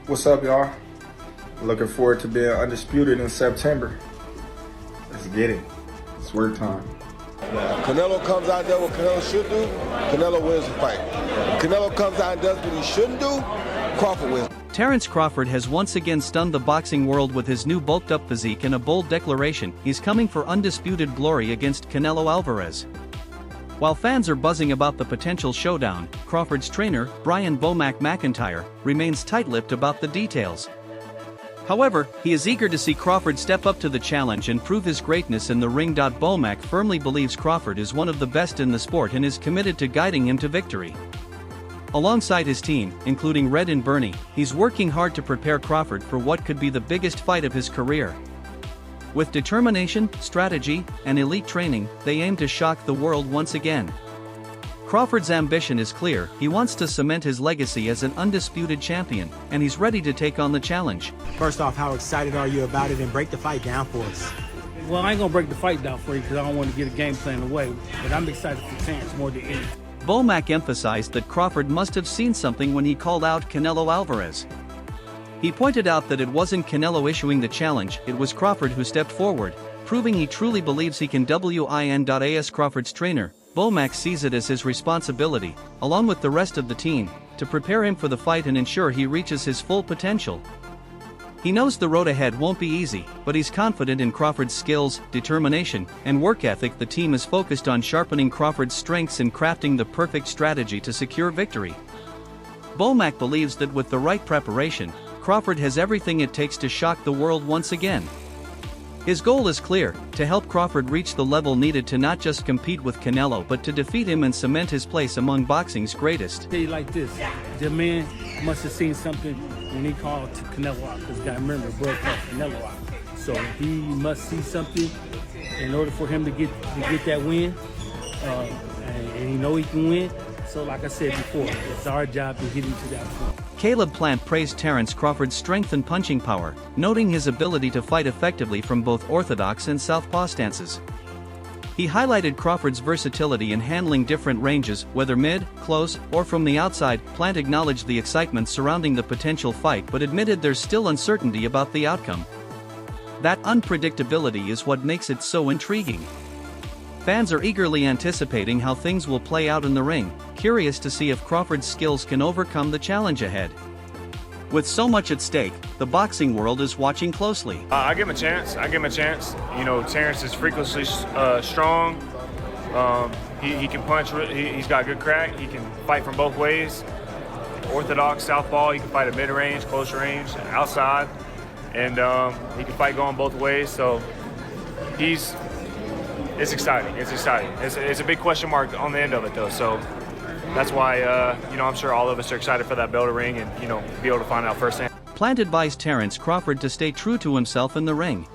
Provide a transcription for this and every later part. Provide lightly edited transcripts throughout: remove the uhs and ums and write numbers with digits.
What's up, y'all? Looking forward to being undisputed in September. Let's get it. It's work time. Canelo comes out there what Canelo should do, Canelo wins the fight. Canelo comes out and does what he shouldn't do, Crawford wins. Terence Crawford has once again stunned the boxing world with his new bulked-up physique and a bold declaration: he's coming for undisputed glory against Canelo Alvarez. While fans are buzzing about the potential showdown, Crawford's trainer, Brian "Bomac" McIntyre, remains tight-lipped about the details. However, he is eager to see Crawford step up to the challenge and prove his greatness in the ring. Bomac firmly believes Crawford is one of the best in the sport and is committed to guiding him to victory. Alongside his team, including Red and Bernie, he's working hard to prepare Crawford for what could be the biggest fight of his career. With determination, strategy, and elite training, they aim to shock the world once again. Crawford's ambition is clear: he wants to cement his legacy as an undisputed champion, and he's ready to take on the challenge. First off, how excited are you about it, and break the fight down for us? Well, I ain't gonna break the fight down for you because I don't want to get a game plan away, but I'm excited for Terence more than anything. Bomac emphasized that Crawford must have seen something when he called out Canelo Alvarez. He pointed out that it wasn't Canelo issuing the challenge, it was Crawford who stepped forward, proving he truly believes he can win. As Crawford's trainer, Bomac sees it as his responsibility, along with the rest of the team, to prepare him for the fight and ensure he reaches his full potential. He knows the road ahead won't be easy, but he's confident in Crawford's skills, determination, and work ethic. The team is focused on sharpening Crawford's strengths and crafting the perfect strategy to secure victory. Bomac believes that with the right preparation, Crawford has everything it takes to shock the world once again. His goal is clear: to help Crawford reach the level needed to not just compete with Canelo but to defeat him and cement his place among boxing's greatest. Tell you like this, the man must have seen something when he called to Canelo out, because you gotta remember, bro called Canelo out. So he must see something in order for him to get that win, and he know he can win. So like I said before, it's our job to get him to that point. Caleb Plant praised Terence Crawford's strength and punching power, noting his ability to fight effectively from both orthodox and southpaw stances. He highlighted Crawford's versatility in handling different ranges, whether mid, close, or from the outside. Plant acknowledged the excitement surrounding the potential fight but admitted there's still uncertainty about the outcome. That unpredictability is what makes it so intriguing. Fans are eagerly anticipating how things will play out in the ring, curious to see if Crawford's skills can overcome the challenge ahead. With so much at stake, the boxing world is watching closely. I give him a chance. You know, Terence is freakishly strong. He can punch. He's got good crack. He can fight from both ways. Orthodox, southpaw. He can fight at mid-range, close range, outside. And he can fight going both ways. So it's exciting. It's a big question mark on the end of it, though. So that's why, I'm sure all of us are excited for that bell to ring and, be able to find out firsthand. Plant advised Terence Crawford to stay true to himself in the ring.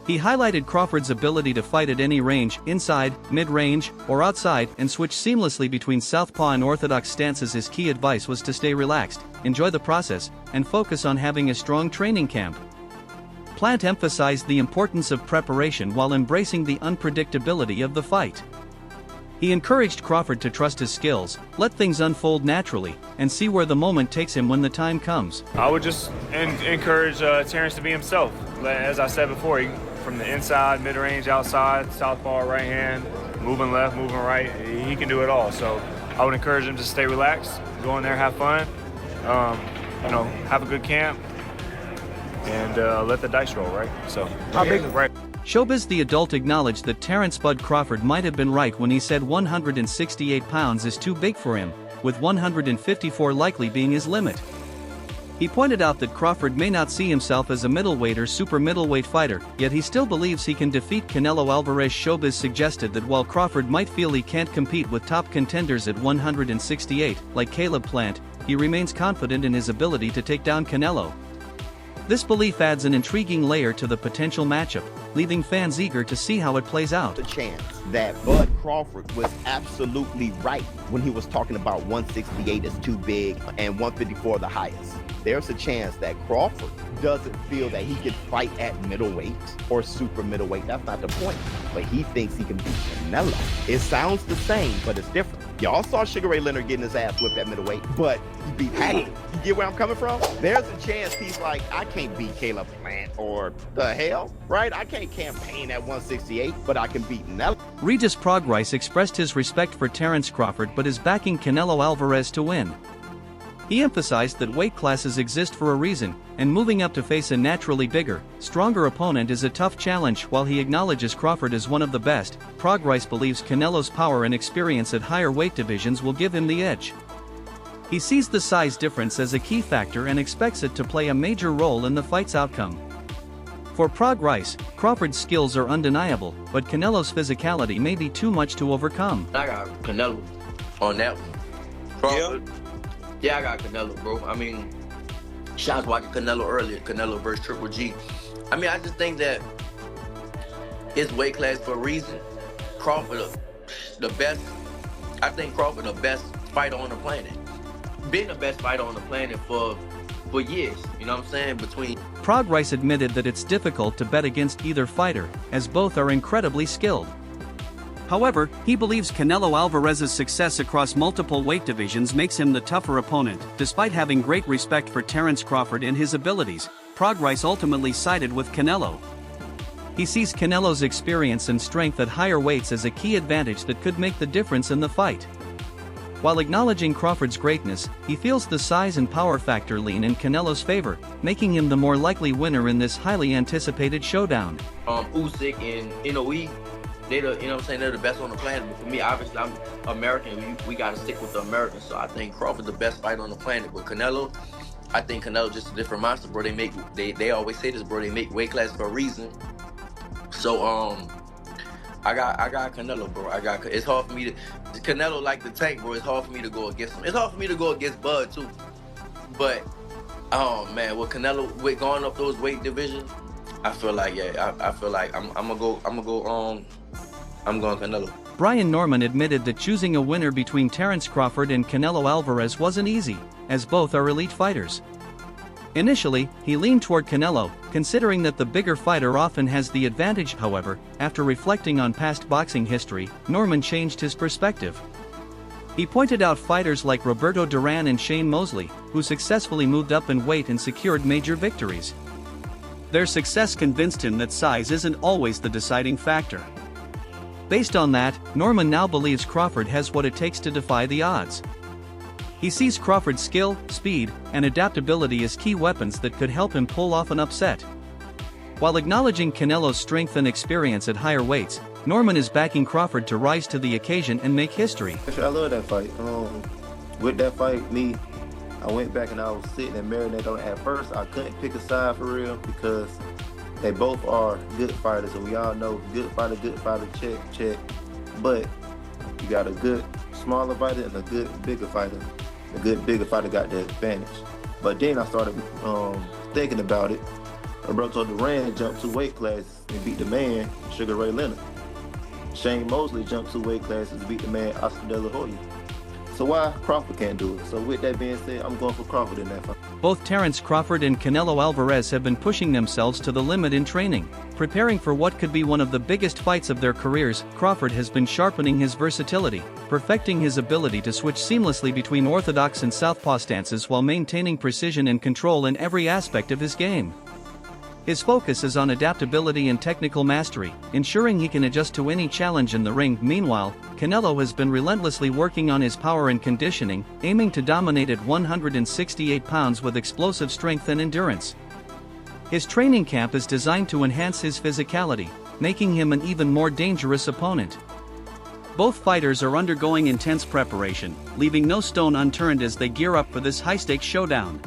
He highlighted Crawford's ability to fight at any range, inside, mid-range, or outside, and switch seamlessly between southpaw and orthodox stances. His key advice was to stay relaxed, enjoy the process, and focus on having a strong training camp. Plant emphasized the importance of preparation while embracing the unpredictability of the fight. He encouraged Crawford to trust his skills, let things unfold naturally, and see where the moment takes him when the time comes. I would just encourage Terence to be himself. As I said before, from the inside, mid-range, outside, southpaw, right hand, moving left, moving right, he can do it all. So I would encourage him to stay relaxed, go in there, have fun, have a good camp, and let the dice roll, right? So, right. Showbiz The Adult acknowledged that Terence "Bud" Crawford might have been right when he said 168 pounds is too big for him, with 154 likely being his limit. He pointed out that Crawford may not see himself as a middleweight or super middleweight fighter, yet he still believes he can defeat Canelo Alvarez. Showbiz suggested that while Crawford might feel he can't compete with top contenders at 168, like Caleb Plant, he remains confident in his ability to take down Canelo. This belief adds an intriguing layer to the potential matchup. leaving fans eager to see how it plays out. The chance that Bud Crawford was absolutely right when he was talking about 168 is too big and 154 the highest. There's a chance that Crawford doesn't feel that he can fight at middleweight or super middleweight. That's not the point. But he thinks he can beat Canelo. It sounds the same, but it's different. Y'all saw Sugar Ray Leonard getting his ass whipped at middleweight, but he beat Hattie. You get where I'm coming from? There's a chance he's like, I can't beat Caleb Plant or the hell, right? I can't campaign at 168, but I can beat Canelo. Regis Prograis expressed his respect for Terence Crawford but is backing Canelo Alvarez to win. He emphasized that weight classes exist for a reason, and moving up to face a naturally bigger, stronger opponent is a tough challenge. While he acknowledges Crawford as one of the best, Prograis believes Canelo's power and experience at higher weight divisions will give him the edge. He sees the size difference as a key factor and expects it to play a major role in the fight's outcome. For Prograis, Crawford's skills are undeniable, but Canelo's physicality may be too much to overcome. I got Canelo on that one. Crawford. Yeah, I got Canelo, bro. I mean, shots watching Canelo earlier, Canelo versus Triple G. I mean, I just think that it's weight class for a reason. Crawford, the best, I think Crawford the best fighter on the planet. Been the best fighter on the planet for years, you know what I'm saying? Prograis admitted that it's difficult to bet against either fighter, as both are incredibly skilled. However, he believes Canelo Alvarez's success across multiple weight divisions makes him the tougher opponent. Despite having great respect for Terence Crawford and his abilities, Prograis ultimately sided with Canelo. He sees Canelo's experience and strength at higher weights as a key advantage that could make the difference in the fight. While acknowledging Crawford's greatness, he feels the size and power factor lean in Canelo's favor, making him the more likely winner in this highly anticipated showdown. Usyk and Inoue, you know what I'm saying, they're the best on the planet. But for me, obviously, I'm American. We got to stick with the Americans. So I think Crawford's the best fighter on the planet. But Canelo, I think Canelo's just a different monster, bro. They always say this, bro. They make weight class for a reason. So I got Canelo, bro. It's hard for me to Canelo like the tank, bro. It's hard for me to go against him. It's hard for me to go against Bud too. But man, with Canelo going up those weight divisions, I feel like I'm going Canelo. Brian Norman admitted that choosing a winner between Terence Crawford and Canelo Alvarez wasn't easy, as both are elite fighters. Initially, he leaned toward Canelo, considering that the bigger fighter often has the advantage. However, after reflecting on past boxing history, Norman changed his perspective. He pointed out fighters like Roberto Duran and Shane Mosley, who successfully moved up in weight and secured major victories. Their success convinced him that size isn't always the deciding factor. Based on that, Norman now believes Crawford has what it takes to defy the odds. He sees Crawford's skill, speed, and adaptability as key weapons that could help him pull off an upset. While acknowledging Canelo's strength and experience at higher weights, Norman is backing Crawford to rise to the occasion and make history. I love that fight. With that fight, I went back and I was sitting and marinating on it. At first, I couldn't pick a side for real because they both are good fighters, and we all know good fighter, check. But you got a good smaller fighter and a good bigger fighter. A good bigger fighter got the advantage. But then I started thinking about it. Roberto Duran jumped 2 weight classes and beat the man, Sugar Ray Leonard. Shane Mosley jumped 2 weight classes and beat the man, Oscar De La Hoya. So why Crawford can't do it? So with that being said, I'm going for Crawford in that fight. Both Terence Crawford and Canelo Alvarez have been pushing themselves to the limit in training. Preparing for what could be one of the biggest fights of their careers, Crawford has been sharpening his versatility, perfecting his ability to switch seamlessly between orthodox and southpaw stances while maintaining precision and control in every aspect of his game. His focus is on adaptability and technical mastery, ensuring he can adjust to any challenge in the ring. Meanwhile, Canelo has been relentlessly working on his power and conditioning, aiming to dominate at 168 pounds with explosive strength and endurance. His training camp is designed to enhance his physicality, making him an even more dangerous opponent. Both fighters are undergoing intense preparation, leaving no stone unturned as they gear up for this high-stakes showdown.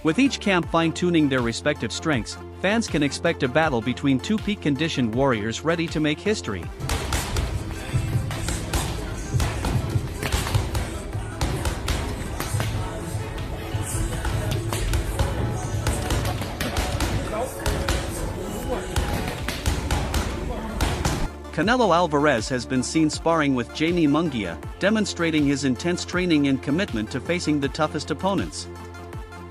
With each camp fine-tuning their respective strengths, fans can expect a battle between 2 peak-conditioned warriors ready to make history. Canelo Alvarez has been seen sparring with Jamie Munguia, demonstrating his intense training and commitment to facing the toughest opponents.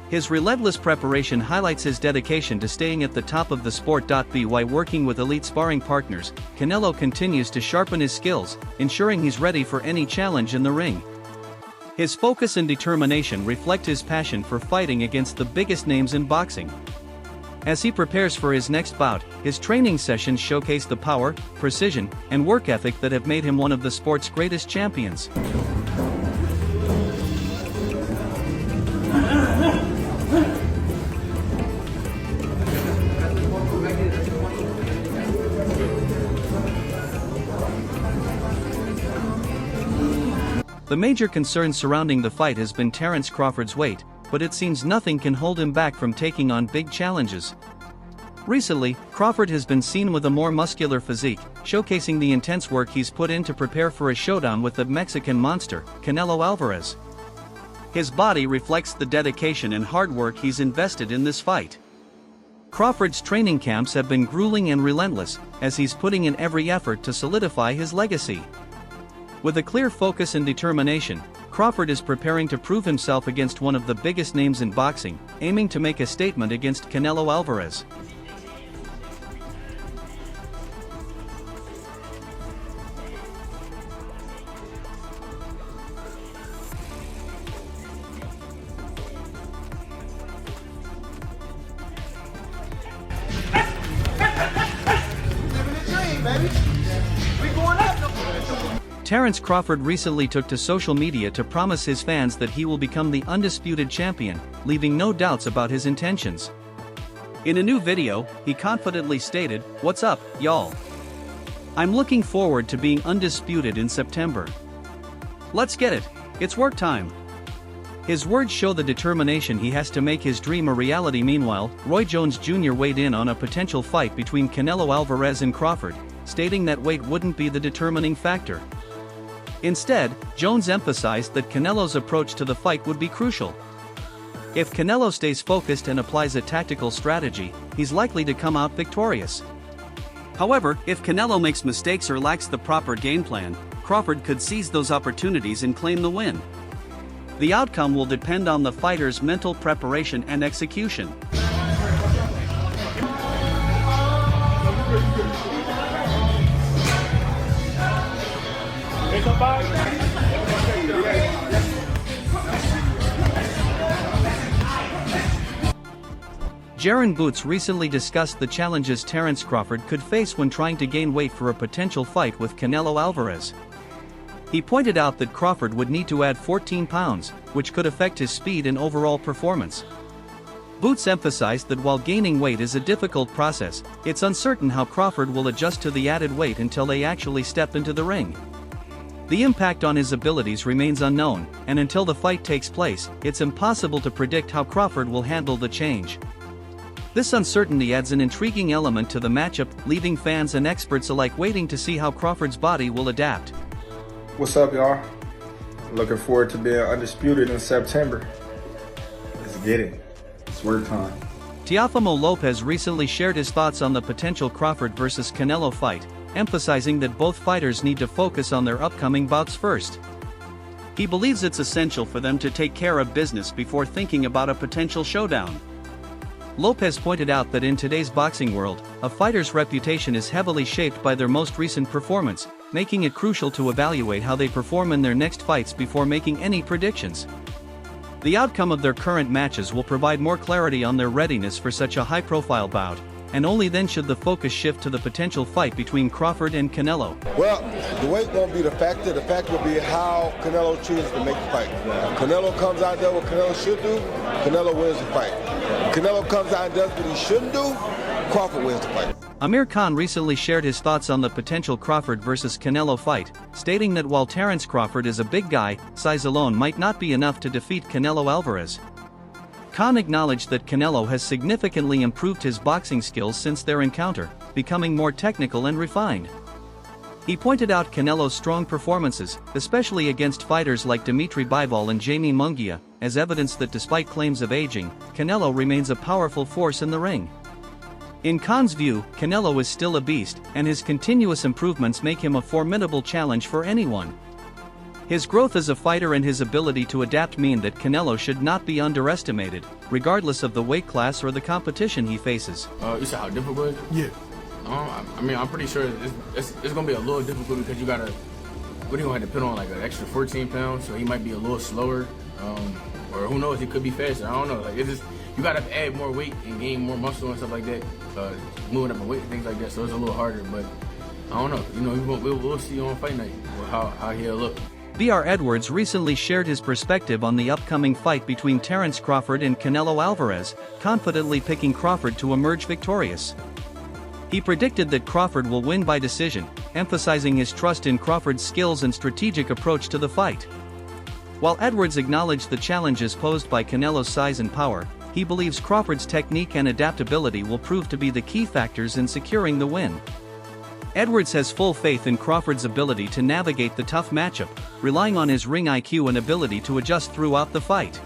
His relentless preparation highlights his dedication to staying at the top of the sport. By working with elite sparring partners, Canelo continues to sharpen his skills, ensuring he's ready for any challenge in the ring. His focus and determination reflect his passion for fighting against the biggest names in boxing. As he prepares for his next bout, his training sessions showcase the power, precision, and work ethic that have made him one of the sport's greatest champions. The major concern surrounding the fight has been Terence Crawford's weight, but it seems nothing can hold him back from taking on big challenges. Recently, Crawford has been seen with a more muscular physique, showcasing the intense work he's put in to prepare for a showdown with the Mexican monster, Canelo Alvarez. His body reflects the dedication and hard work he's invested in this fight. Crawford's training camps have been grueling and relentless, as he's putting in every effort to solidify his legacy. With a clear focus and determination, Crawford is preparing to prove himself against one of the biggest names in boxing, aiming to make a statement against Canelo Alvarez. Terence Crawford recently took to social media to promise his fans that he will become the undisputed champion, leaving no doubts about his intentions. In a new video, he confidently stated, "What's up, y'all? I'm looking forward to being undisputed in September. Let's get it, it's work time." His words show the determination he has to make his dream a reality. Meanwhile, Roy Jones Jr. weighed in on a potential fight between Canelo Alvarez and Crawford, stating that weight wouldn't be the determining factor. Instead, Jones emphasized that Canelo's approach to the fight would be crucial. If Canelo stays focused and applies a tactical strategy, he's likely to come out victorious. However, if Canelo makes mistakes or lacks the proper game plan, Crawford could seize those opportunities and claim the win. The outcome will depend on the fighter's mental preparation and execution. Jaron Boots recently discussed the challenges Terence Crawford could face when trying to gain weight for a potential fight with Canelo Alvarez. He pointed out that Crawford would need to add 14 pounds, which could affect his speed and overall performance. Boots emphasized that while gaining weight is a difficult process, it's uncertain how Crawford will adjust to the added weight until they actually step into the ring. The impact on his abilities remains unknown, and until the fight takes place, it's impossible to predict how Crawford will handle the change. This uncertainty adds an intriguing element to the matchup, leaving fans and experts alike waiting to see how Crawford's body will adapt. What's up, y'all? Looking forward to being undisputed in September. Let's get it. It's work time. Teofimo Lopez recently shared his thoughts on the potential Crawford vs. Canelo fight, emphasizing that both fighters need to focus on their upcoming bouts first. He believes it's essential for them to take care of business before thinking about a potential showdown. Lopez pointed out that in today's boxing world, a fighter's reputation is heavily shaped by their most recent performance, making it crucial to evaluate how they perform in their next fights before making any predictions. The outcome of their current matches will provide more clarity on their readiness for such a high-profile bout, and only then should the focus shift to the potential fight between Crawford and Canelo. Well, the weight won't be the factor. The factor will be how Canelo chooses to make the fight. Canelo comes out there what Canelo should do, Canelo wins the fight. Canelo comes out and does what he shouldn't do, Crawford wins the fight. Amir Khan recently shared his thoughts on the potential Crawford vs. Canelo fight, stating that while Terence Crawford is a big guy, size alone might not be enough to defeat Canelo Alvarez. Khan acknowledged that Canelo has significantly improved his boxing skills since their encounter, becoming more technical and refined. He pointed out Canelo's strong performances, especially against fighters like Dimitri Bivol and Jamie Munguia, as evidence that despite claims of aging, Canelo remains a powerful force in the ring. In Khan's view, Canelo is still a beast, and his continuous improvements make him a formidable challenge for anyone. His growth as a fighter and his ability to adapt mean that Canelo should not be underestimated, regardless of the weight class or the competition he faces. You said how difficult it is? Yeah. I mean, I'm pretty sure it's going to be a little difficult because you got to, what are you going to have to put on, like an extra 14 pounds, so he might be a little slower, or who knows, he could be faster, I don't know. Like, it's just, you got to add more weight and gain more muscle and stuff like that, moving up in weight and things like that, so it's a little harder, but I don't know. You know, we'll see on fight night how he'll look. B.R. Edwards recently shared his perspective on the upcoming fight between Terence Crawford and Canelo Alvarez, confidently picking Crawford to emerge victorious. He predicted that Crawford will win by decision, emphasizing his trust in Crawford's skills and strategic approach to the fight. While Edwards acknowledged the challenges posed by Canelo's size and power, he believes Crawford's technique and adaptability will prove to be the key factors in securing the win. Edwards has full faith in Crawford's ability to navigate the tough matchup, relying on his ring IQ and ability to adjust throughout the fight.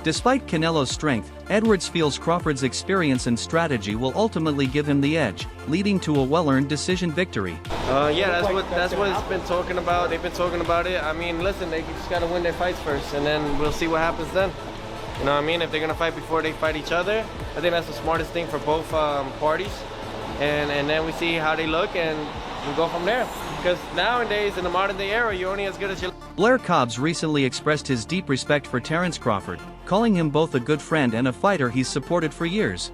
Despite Canelo's strength, Edwards feels Crawford's experience and strategy will ultimately give him the edge, leading to a well-earned decision victory. Yeah, that's what it's been talking about. They've been talking about it. I mean, listen, they just got to win their fights first, and then we'll see what happens then. You know what I mean? If they're going to fight before they fight each other, I think that's the smartest thing for both parties. And then we see how they look and we go from there. Because nowadays, in the modern day era, you're only as good as you. Blair Cobbs recently expressed his deep respect for Terence Crawford, calling him both a good friend and a fighter he's supported for years.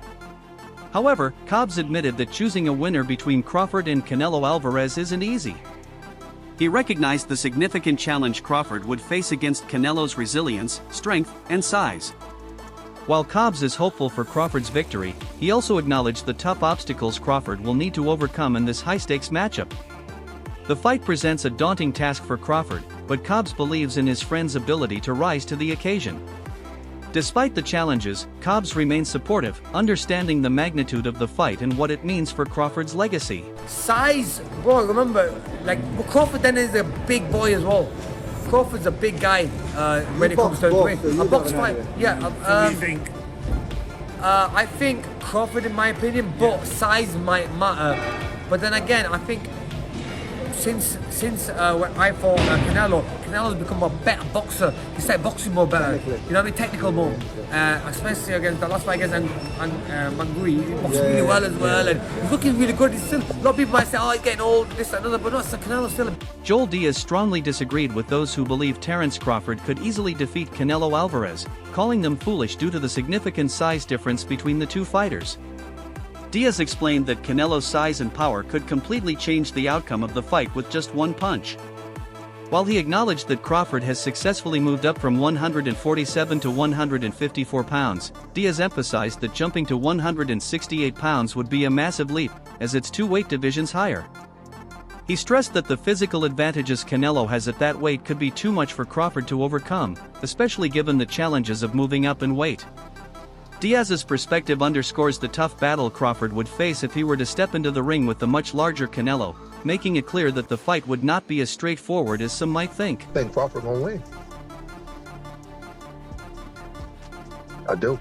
However, Cobbs admitted that choosing a winner between Crawford and Canelo Alvarez isn't easy. He recognized the significant challenge Crawford would face against Canelo's resilience, strength, and size. While Cobbs is hopeful for Crawford's victory, he also acknowledged the tough obstacles Crawford will need to overcome in this high-stakes matchup. The fight presents a daunting task for Crawford, but Cobbs believes in his friend's ability to rise to the occasion. Despite the challenges, Cobbs remains supportive, understanding the magnitude of the fight and what it means for Crawford's legacy. Size, bro, remember, like, Crawford then is a big boy as well. Crawford's a big guy when it comes to a box fight. Yeah, I think Crawford, in my opinion, but size might matter. But then again, I think since when I fought Canelo's become a better boxer. He started boxing more better. You know what I mean? Technical more. Especially against the last fight against Mangui. He boxed really well as well. And he's looking really good. He's still, a lot of people might say, oh, he's getting old, this, that, another. But no, Canelo's still Joel Diaz strongly disagreed with those who believe Terence Crawford could easily defeat Canelo Alvarez, calling them foolish due to the significant size difference between the two fighters. Diaz explained that Canelo's size and power could completely change the outcome of the fight with just one punch. While he acknowledged that Crawford has successfully moved up from 147 to 154 pounds, Diaz emphasized that jumping to 168 pounds would be a massive leap, as it's two weight divisions higher. He stressed that the physical advantages Canelo has at that weight could be too much for Crawford to overcome, especially given the challenges of moving up in weight. Diaz's perspective underscores the tough battle Crawford would face if he were to step into the ring with the much larger Canelo, making it clear that the fight would not be as straightforward as some might think. I think Crawford gonna win. I do.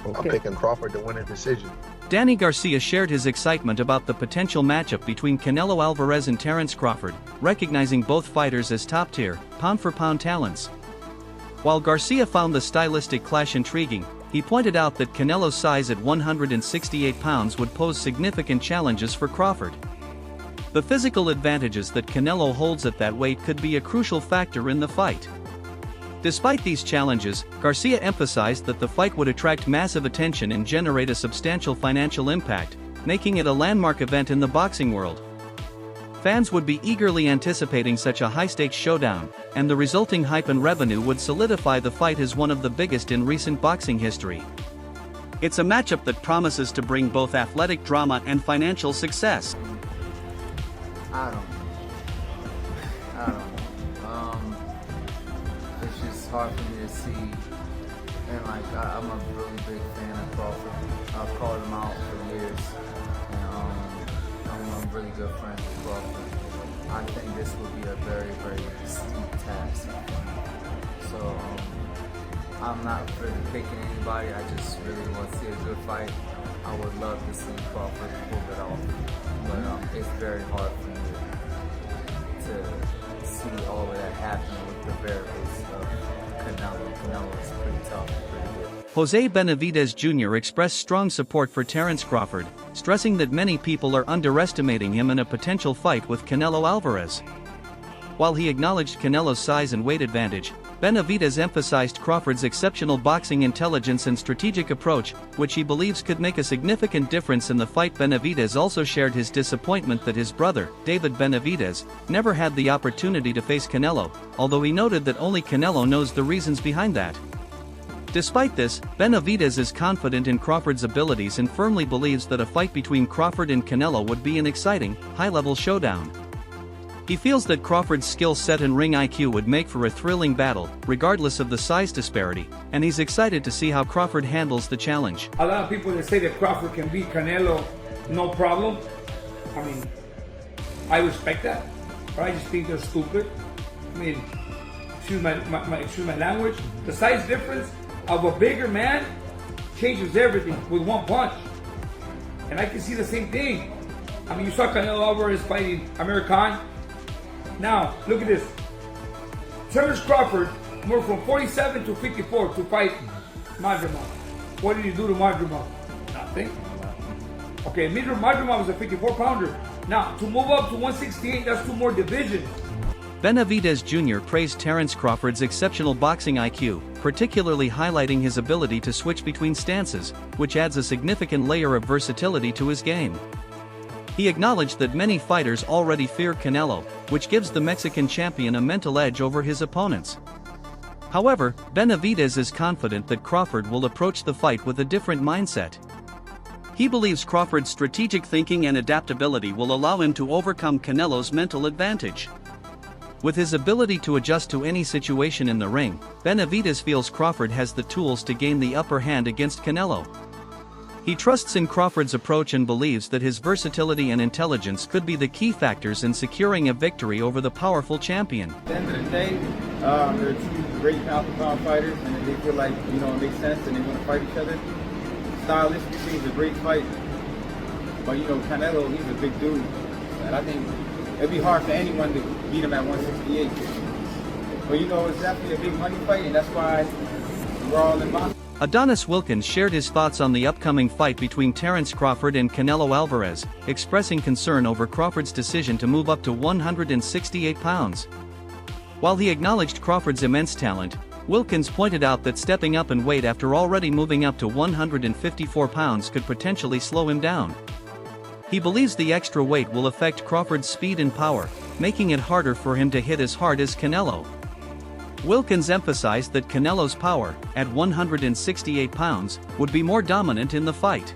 Okay. I'm picking Crawford to win a decision. Danny Garcia shared his excitement about the potential matchup between Canelo Alvarez and Terence Crawford, recognizing both fighters as top-tier, pound-for-pound talents. While Garcia found the stylistic clash intriguing, he pointed out that Canelo's size at 168 pounds would pose significant challenges for Crawford. The physical advantages that Canelo holds at that weight could be a crucial factor in the fight. Despite these challenges, Garcia emphasized that the fight would attract massive attention and generate a substantial financial impact, making it a landmark event in the boxing world. Fans would be eagerly anticipating such a high-stakes showdown, and the resulting hype and revenue would solidify the fight as one of the biggest in recent boxing history. It's a matchup that promises to bring both athletic drama and financial success. I don't know. It's just hard for me to see. And like, I'm a really big fan of Crawford. I've called him out for years. And I'm really good friends with Crawford. I think this will be a very, very steep task. So I'm not really picking anybody. I just really want to see a good fight. I would love to see Crawford pull it off, but it's very hard for me to see all of that happen with the variables of Canelo. Canelo is pretty tough, pretty good. Jose Benavidez Jr. expressed strong support for Terence Crawford, stressing that many people are underestimating him in a potential fight with Canelo Alvarez. While he acknowledged Canelo's size and weight advantage, Benavidez emphasized Crawford's exceptional boxing intelligence and strategic approach, which he believes could make a significant difference in the fight. Benavidez also shared his disappointment that his brother, David Benavidez, never had the opportunity to face Canelo, although he noted that only Canelo knows the reasons behind that. Despite this, Benavidez is confident in Crawford's abilities and firmly believes that a fight between Crawford and Canelo would be an exciting, high-level showdown. He feels that Crawford's skill set and ring IQ would make for a thrilling battle, regardless of the size disparity, and he's excited to see how Crawford handles the challenge. A lot of people that say that Crawford can beat Canelo, no problem. I mean, I respect that, but I just think they're stupid. I mean, excuse my language. The size difference of a bigger man changes everything with one punch. And I can see the same thing. I mean, you saw Canelo Alvarez fighting Amir Khan. Now, look at this. Terence Crawford moved from 47 to 54 to fight Madrimov. What did he do to Madrimov? Nothing. Okay, Madrimov was a 54-pounder. Now, to move up to 168, that's 2 more divisions. Benavidez Jr. praised Terence Crawford's exceptional boxing IQ, particularly highlighting his ability to switch between stances, which adds a significant layer of versatility to his game. He acknowledged that many fighters already fear Canelo, which gives the Mexican champion a mental edge over his opponents. However, Benavidez is confident that Crawford will approach the fight with a different mindset. He believes Crawford's strategic thinking and adaptability will allow him to overcome Canelo's mental advantage. With his ability to adjust to any situation in the ring, Benavidez feels Crawford has the tools to gain the upper hand against Canelo. He trusts in Crawford's approach and believes that his versatility and intelligence could be the key factors in securing a victory over the powerful champion. At the end of the day, they're 2 great pound fighters, and they feel like, it makes sense and they want to fight each other. Stylistically, it's a great fight. But, Canelo, he's a big dude. And I think it'd be hard for anyone to beat him at 168. But, it's definitely a big money fight, and that's why we're all in boxing. Adonis Wilkins shared his thoughts on the upcoming fight between Terence Crawford and Canelo Alvarez, expressing concern over Crawford's decision to move up to 168 pounds. While he acknowledged Crawford's immense talent, Wilkins pointed out that stepping up in weight after already moving up to 154 pounds could potentially slow him down. He believes the extra weight will affect Crawford's speed and power, making it harder for him to hit as hard as Canelo. Wilkins emphasized that Canelo's power, at 168 pounds, would be more dominant in the fight.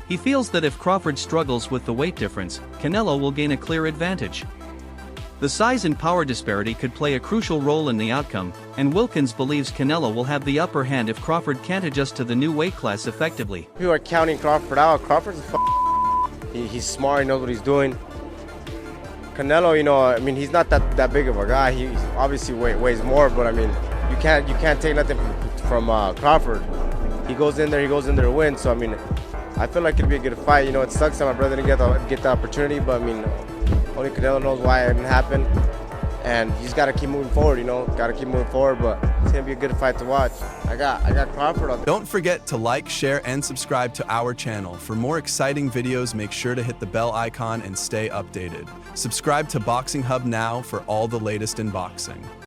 He feels that if Crawford struggles with the weight difference, Canelo will gain a clear advantage. The size and power disparity could play a crucial role in the outcome, and Wilkins believes Canelo will have the upper hand if Crawford can't adjust to the new weight class effectively. People are counting Crawford out. Crawford's he's smart, he knows what he's doing. Canelo, he's not that big of a guy. He obviously weighs more, but you can't take nothing from Crawford. He goes in there to win. So I feel like it'll be a good fight. It sucks that my brother didn't get the opportunity, but only Canelo knows why it didn't happen. And he's got to keep moving forward. Got to keep moving forward. But it's gonna be a good fight to watch. I got Crawford on. Don't forget to like, share, and subscribe to our channel. For more exciting videos, make sure to hit the bell icon and stay updated. Subscribe to Boxing Hub now for all the latest in boxing.